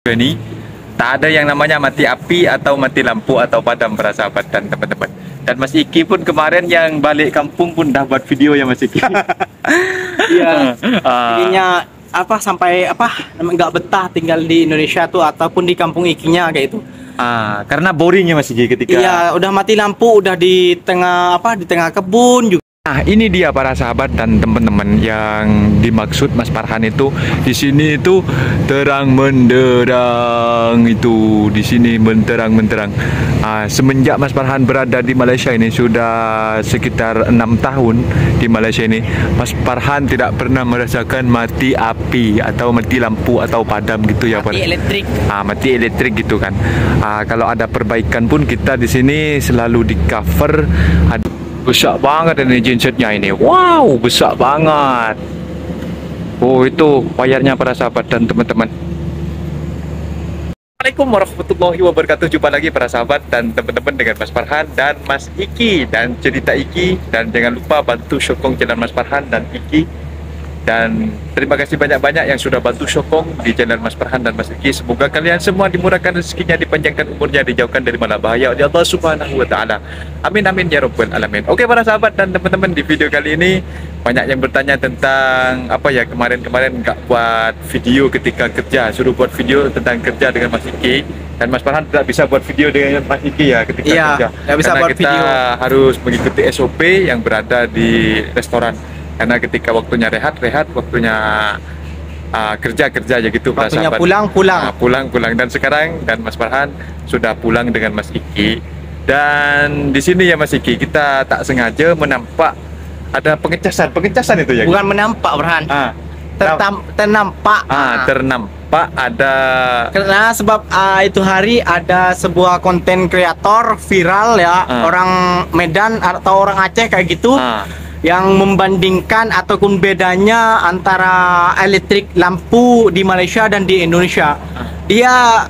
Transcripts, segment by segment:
Ini tak ada yang namanya mati api atau mati lampu atau padam para sahabat dan teman-teman. Dan Mas Iki pun kemarin yang balik kampung pun dah buat video ya Mas Iki. Iya. Intinya sampai nggak betah tinggal di Indonesia tuh ataupun di kampung Ikinya kayak itu. Karena boringnya Mas Iki ketika. Iya, udah mati lampu, udah di tengah kebun juga. Nah, ini dia para sahabat dan teman-teman yang dimaksud Mas Farhan itu. Di sini itu terang menderang, itu di sini menterang-menterang. Semenjak Mas Farhan berada di Malaysia ini sudah sekitar 6 tahun di Malaysia ini, Mas Farhan tidak pernah merasakan mati api atau mati lampu atau padam gitu ya Pak. Mati elektrik. Mati elektrik gitu kan. Kalau ada perbaikan pun kita di sini selalu di cover. Besar banget ini gensetnya ini. Wow, besar banget. Oh, itu wayarnya para sahabat dan teman-teman. Assalamualaikum warahmatullahi wabarakatuh. Jumpa lagi para sahabat dan teman-teman dengan Mas Farhan dan Mas Iki dan cerita Iki. Dan jangan lupa bantu sokong channel Mas Farhan dan Iki. Dan terima kasih banyak-banyak yang sudah bantu sokong di channel Mas Farhan dan Mas Iki. Semoga kalian semua dimurahkan rezekinya, dipanjangkan umurnya, dijauhkan dari mana bahaya oleh Allah Subhanahu wa taala. Amin amin ya rabbal alamin. Oke para sahabat dan teman-teman, di video kali ini banyak yang bertanya tentang kemarin-kemarin nggak buat video ketika kerja, suruh buat video tentang kerja dengan Mas Iki. Dan Mas Farhan tidak bisa buat video dengan Mas Iki ya ketika kerja. Nggak bisa karena buat kita video. harus mengikuti SOP yang berada di restoran. Karena ketika waktunya rehat, waktunya kerja aja gitu. Waktunya pulang. Dan sekarang Mas Farhan sudah pulang dengan Mas Iki. Dan di sini ya Mas Iki, kita tak sengaja menampak ada pengecasan itu ya. Bukan menampak, Farhan. Ternampak. Ternampak ada. Karena sebab itu hari ada sebuah konten kreator viral ya, orang Medan atau orang Aceh kayak gitu. Yang membandingkan ataupun bedanya antara elektrik lampu di Malaysia dan di Indonesia. Dia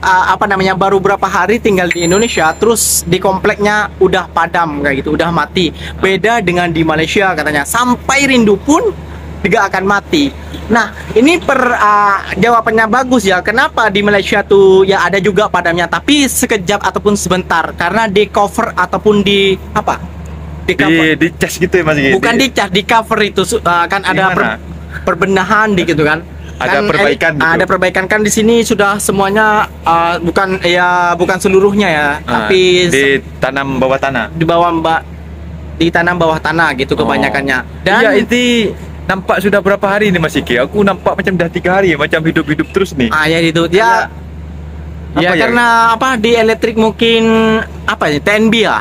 baru berapa hari tinggal di Indonesia, terus di kompleknya udah padam kayak gitu, udah mati. Beda dengan di Malaysia katanya, sampai rindu pun juga akan mati. Nah, ini jawabannya bagus ya. Kenapa di Malaysia tuh ya ada juga padamnya, tapi sekejap ataupun sebentar, karena di cover ataupun di di cas gitu ya Mas Iki? Bukan di cas, di cover itu kan ada perbenahan di gitu kan. Ada perbaikan gitu. Ada perbaikan kan di sini sudah semuanya bukan seluruhnya ya, tapi ditanam bawah tanah. Ditanam bawah tanah gitu kebanyakannya. Dan iya, itu nampak sudah berapa hari ini Mas Iki? Aku nampak macam dah 3 hari, macam hidup-hidup terus nih. Ya itu. Karena di elektrik mungkin TNB ya.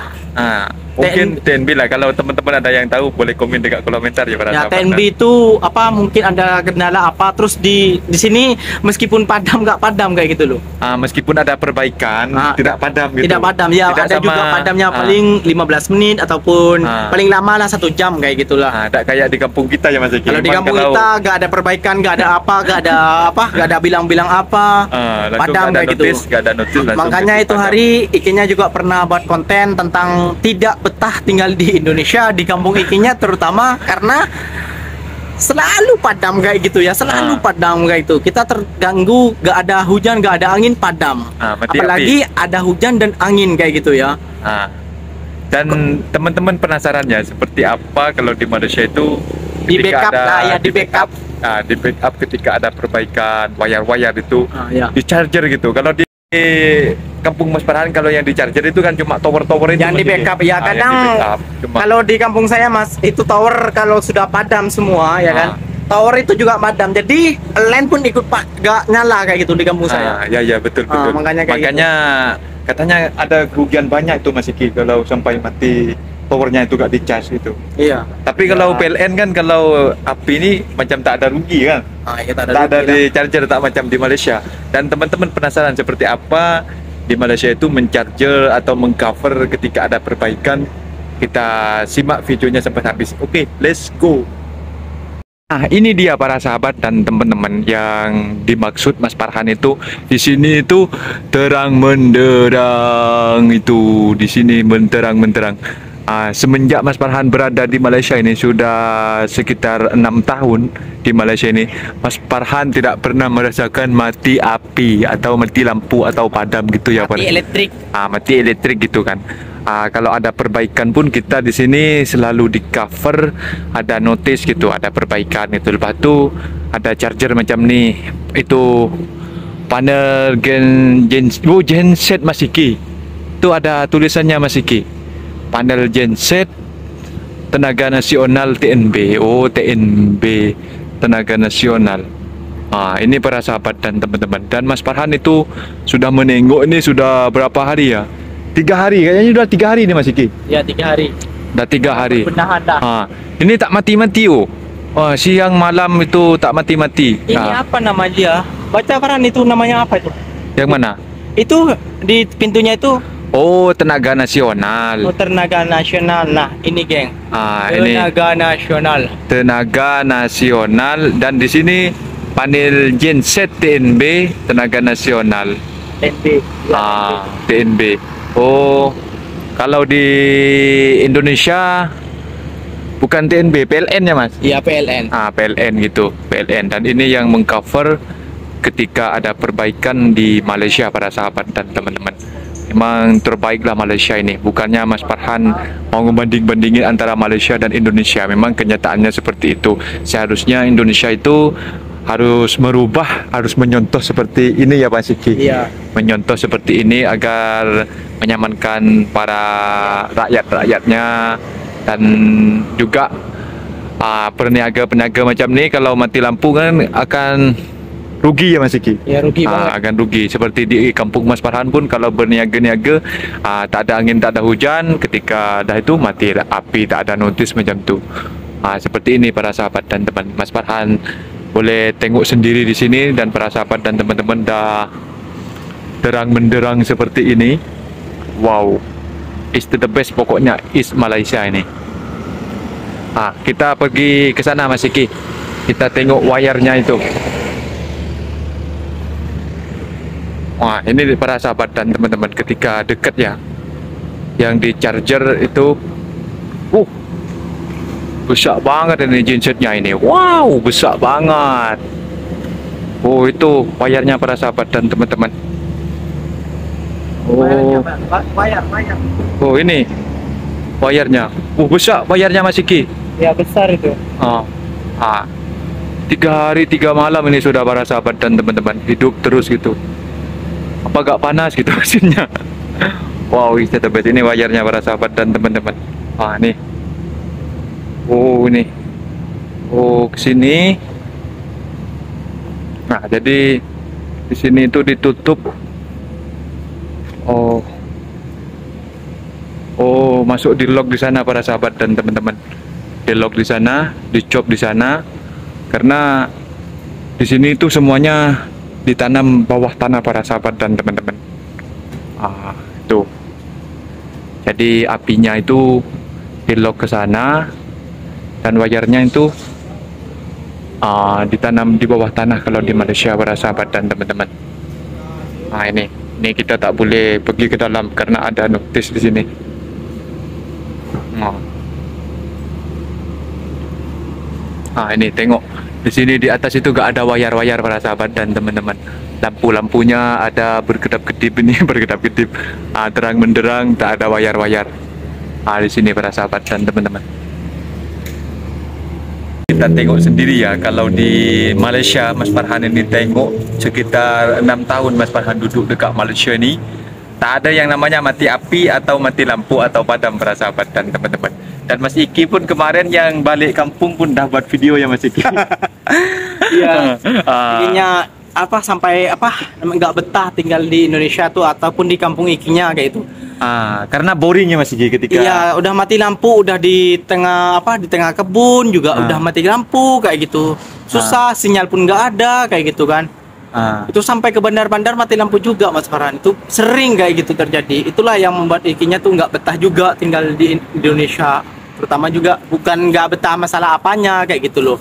Mungkin TNB lah, kalau teman-teman ada yang tahu boleh komen dekat komentar ya para sahabat. TNB itu mungkin ada kendala terus di sini meskipun padam nggak padam kayak gitu loh. Meskipun ada perbaikan tidak padam gitu. Tidak padam ya, tidak ada juga padamnya paling 15 menit ataupun paling lama lah 1 jam kayak gitulah. Tidak kayak di kampung kita ya Mas Iki. Kalau di kampung kita nggak ada perbaikan, nggak ada bilang-bilang padam kayak gitu. Nggak ada notis. Makanya itu hari Ikinya juga pernah buat konten tentang tidak betah tinggal di Indonesia, di kampung Ikinya terutama karena selalu padam kayak gitu ya, selalu padam kayak itu. Kita terganggu, gak ada hujan, gak ada angin, padam. Apalagi ada hujan dan angin kayak gitu ya. Dan teman-teman penasaran ya seperti apa kalau di Malaysia itu di backup ketika ada perbaikan wayar-wayar itu di charger gitu. Kalau di kampung Mas Farhan, kalau yang di charger itu kan cuma tower-tower itu yang di backup ya. Kadang kalau di kampung saya Mas, itu tower kalau sudah padam semua ya kan, tower itu juga padam, jadi line pun ikut gak nyala kayak gitu di kampung saya. Ya betul. Makanya katanya ada kerugian banyak itu Mas Iki kalau sampai mati towernya itu gak dicas itu. Iya. Tapi kalau PLN kan, kalau api ini macam tak ada rugi kan. Tak ada di charger, tak macam di Malaysia. Dan teman-teman penasaran seperti apa di Malaysia itu mencharger atau mengcover ketika ada perbaikan. Kita simak videonya sampai habis. Oke, let's go. Nah, ini dia para sahabat dan teman-teman yang dimaksud Mas Farhan itu. Di sini itu terang menderang, itu di sini menterang-menterang. Semenjak Mas Farhan berada di Malaysia ini sudah sekitar 6 tahun di Malaysia ini, Mas Farhan tidak pernah merasakan mati api atau mati lampu atau padam gitu ya, Mati elektrik. Mati elektrik gitu kan. Kalau ada perbaikan pun kita di sini selalu di cover, ada notice gitu, ada perbaikan itu. Lepas tu ada charger macam ni, itu panel genset Mas Iki. Itu ada tulisannya Mas Iki. Panel genset Tenaga Nasional TNB. Oh, TNB Tenaga Nasional. Ini para sahabat dan teman-teman. Dan Mas Farhan itu sudah menengok ini sudah berapa hari ya? 3 hari, kayaknya sudah 3 hari nih Mas Iki. Ya, 3 hari. Dah 3 hari. Benar ada. Ini tak mati-mati oh. Siang malam itu tak mati-mati. Ini apa nama dia? Baca Farhan, itu namanya apa itu? Yang mana? Itu di pintunya itu. Oh, Tenaga Nasional. Oh, Tenaga Nasional. Nah, ini geng. Ini Tenaga Nasional. Tenaga Nasional, dan di sini panel genset TNB Tenaga Nasional. TNB. TNB. Oh, kalau di Indonesia bukan TNB, PLN ya Mas? Iya, PLN. PLN gitu, PLN. Dan ini yang mengcover ketika ada perbaikan di Malaysia para sahabat dan teman-teman. Memang terbaiklah Malaysia ini. Bukannya Mas Farhan mau membanding-bandingin antara Malaysia dan Indonesia. Memang kenyataannya seperti itu. Seharusnya Indonesia itu harus merubah, harus menyontoh seperti ini ya Pak Siki. Iya. Menyontoh seperti ini agar menyamankan para rakyat-rakyatnya, dan juga peniaga-peniaga macam ni kalau mati lampu kan akan rugi ya Mas Iki? Ya, rugi banget. Akan rugi. Seperti di kampung Mas Farhan pun kalau berniaga-niaga, tak ada angin, tak ada hujan, ketika dah itu mati api, tak ada notis macam tu. Seperti ini para sahabat dan teman. Mas Farhan boleh tengok sendiri di sini, dan para sahabat dan teman-teman dah terang menderang seperti ini. Wow, is the best pokoknya, is Malaysia ini. Kita pergi ke sana Mas Iki. Kita tengok wayarnya itu. Ini para sahabat dan teman-teman, ketika dekat ya, yang di charger itu, besar banget ini gensetnya ini. Wow, besar banget. Oh, itu wayarnya para sahabat dan teman-teman. Wayar. Oh, ini wayarnya. Besar wayarnya Mas Iki. Ya, besar itu. 3 hari 3 malam ini sudah para sahabat dan teman-teman, hidup terus gitu. Apa gak panas gitu mesinnya. Wow, ini wayarnya para sahabat dan teman-teman. Nih. Oh, ini. Oh, ke sini. Jadi di sini itu ditutup. Oh, masuk di lock di sana para sahabat dan teman-teman. Di lock di sana, dicop di sana. Karena di sini itu semuanya ditanam bawah tanah para sahabat dan teman-teman. Tuh. Jadi apinya itu di lock ke sana, dan wayarnya itu ditanam di bawah tanah kalau di Malaysia para sahabat dan teman-teman. Ini kita tak boleh pergi ke dalam karena ada notis di sini. Ini tengok di sini, di atas itu gak ada wayar-wayar para sahabat dan teman-teman. Lampu-lampunya ada berkedap-kedip ini, berkedap-kedip, terang menderang, tak ada wayar-wayar. Di sini para sahabat dan teman-teman. Kita tengok sendiri ya, kalau di Malaysia Mas Farhan ini tengok sekitar 6 tahun Mas Farhan duduk dekat Malaysia ini, tak ada yang namanya mati api atau mati lampu atau padam para sahabat dan teman-teman. Dan Mas Iki pun kemarin yang balik kampung pun dah buat video ya Mas Iki. Iya. Ikinya sampai nggak betah tinggal di Indonesia tuh ataupun di kampung Ikinya kayak itu. Karena boring ya Mas Iki ketika. Iya, udah mati lampu, udah di tengah kebun juga udah mati lampu kayak gitu. Susah, sinyal pun nggak ada kayak gitu kan. Itu sampai ke bandar-bandar mati lampu juga Mas Farhan. Itu sering kayak gitu terjadi. Itulah yang membuat Ikinya tuh nggak betah juga tinggal di Indonesia. Terutama juga bukan nggak betah masalah apanya kayak gitu loh.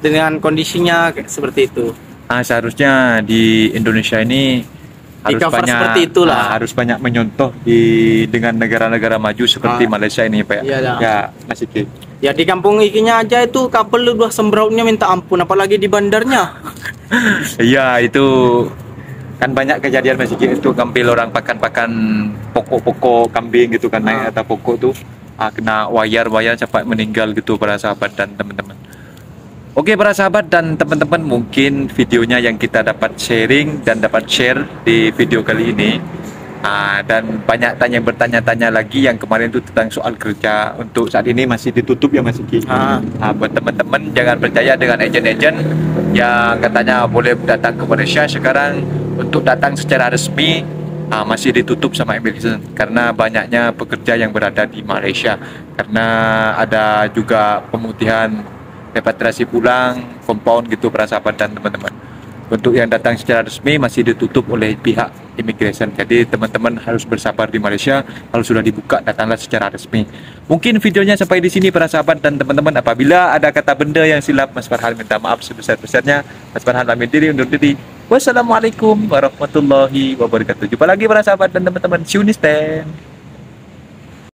Dengan kondisinya kayak seperti itu. Seharusnya di Indonesia ini Di cover seperti itulah. Harus banyak menyontoh dengan negara-negara maju seperti Malaysia ini Pak. Iyalah. Ya Mas Iki. Ya di kampung ikinya aja itu kabel udah sembrautnya minta ampun, apalagi di bandarnya. Iya itu kan banyak kejadian Mas Iki itu ngambil orang pakan-pakan pokok-pokok kambing gitu kan naik atas pokok tuh kena wayar sampai meninggal gitu para sahabat dan teman-teman. Oke para sahabat dan teman-teman, mungkin videonya yang kita dapat sharing dan dapat share di video kali ini dan banyak yang bertanya-tanya lagi yang kemarin itu tentang soal kerja untuk saat ini masih ditutup ya Mas Iki. Buat teman-teman jangan percaya dengan agen-agen yang katanya boleh datang ke Malaysia. Sekarang untuk datang secara resmi masih ditutup sama immigration karena banyaknya pekerja yang berada di Malaysia, karena ada juga pemutihan repatriasi pulang, compound gitu para sahabat dan teman-teman. Untuk yang datang secara resmi masih ditutup oleh pihak immigration. Jadi teman-teman harus bersabar di Malaysia. Kalau sudah dibuka datanglah secara resmi. Mungkin videonya sampai di sini para sahabat dan teman-teman. Apabila ada kata benda yang silap, Mas Farhan minta maaf sebesar-besarnya. Mas Farhan pamit diri undur diri. Wassalamualaikum warahmatullahi wabarakatuh. Jumpa lagi para sahabat dan teman-teman. See you next time.